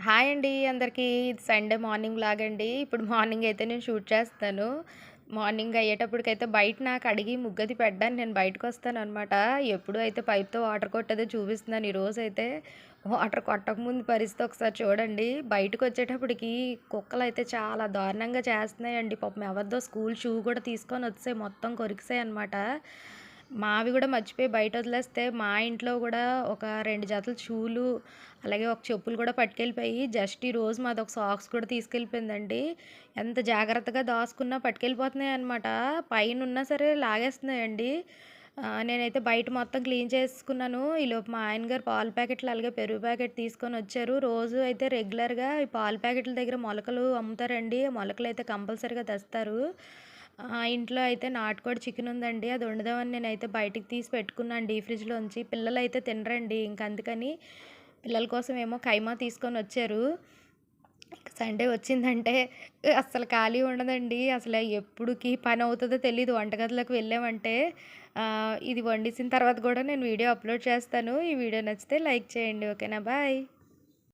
Hi అండి అందరికీ. ఇది సండే మార్నింగ్ వ్లాగ్ అండి. ఇప్పుడు మార్నింగ్ అయితే నేను షూట్ చేస్తాను. మార్నింగ్ అయ్యేటప్పటికైతే బయట నాకు అడిగి ముగ్గది పెట్టడానికి నేను బయటకొస్తాననమాట. ఎప్పుడు అయితే పైప్‌తో వాటర్ కొట్టేదే చూపిస్తున్నాను. ఈరోజైతే వాటర్ కొట్టకముందు పరిస్థితి ఒకసారి చూడండి. బయటకొచ్చేటప్పటికి కుక్కలైతే చాలా దారుణంగా చేస్తున్నాయండి. పాపం ఎవరిదో స్కూల్ షూ కూడా తీసుకొనొచ్చేసాయి. మొత్తం కొరికేసాయనమాట. మావి కూడా మర్చిపోయి బయట వదిలేస్తే మా ఇంట్లో కూడా ఒక 2 జతల షూలు, అలాగే ఒక చెప్పులు కూడా పట్టుకెళ్ళిపోయి జస్ట్ ఈరోజు మాదొక సాక్స్ కూడా తీసుకెళ్ళిపోయిందండి. ఎంత జాగ్రత్తగా దాసుకున్నా పట్టుకెళ్ళిపోతున్నాయనమాట. పైనున్నా సరే లాగేస్తున్నాయండి. నేనైతే బయట మొత్తం క్లీన్ చేసుకున్నాను. ఈలోపు మా ఆయన గారు పాల ప్యాకెట్లు, అలాగే పెరుగు ప్యాకెట్ తీసుకొనొచ్చారు. రోజు అయితే రెగ్యులర్‌గా ఈ పాల ప్యాకెట్ల దగ్గర మొలకలు అమ్ముతారండి. మొలకలైతే కంపల్సరీగా తెస్తారు. ఇంట్లో అయితే నాటుకోడి చికెన్ ఉందండి. అది వండుదామని నేనైతే బయటికి తీసి పెట్టుకున్నాను డీప్ ఫ్రిడ్జ్‌లోంచి. పిల్లలైతే తినరండి. ఇంక అందుకని పిల్లల కోసం ఏమో కైమా తీసుకొనొచ్చారు. ఇక సండే వచ్చిందంటే అస్సలు ఖాళీ ఉండదండి. అసలు ఎప్పుడుకి పనవుతదో తెలీదు వంటగదిలోకి వెళ్ళామంటే. ఇది వండేసిన తర్వాత గూడా నేను వీడియో అప్‌లోడ్ చేస్తాను. ఈ వీడియో నచ్చితే లైక్ చేయండి. ఓకేనా? బాయ్.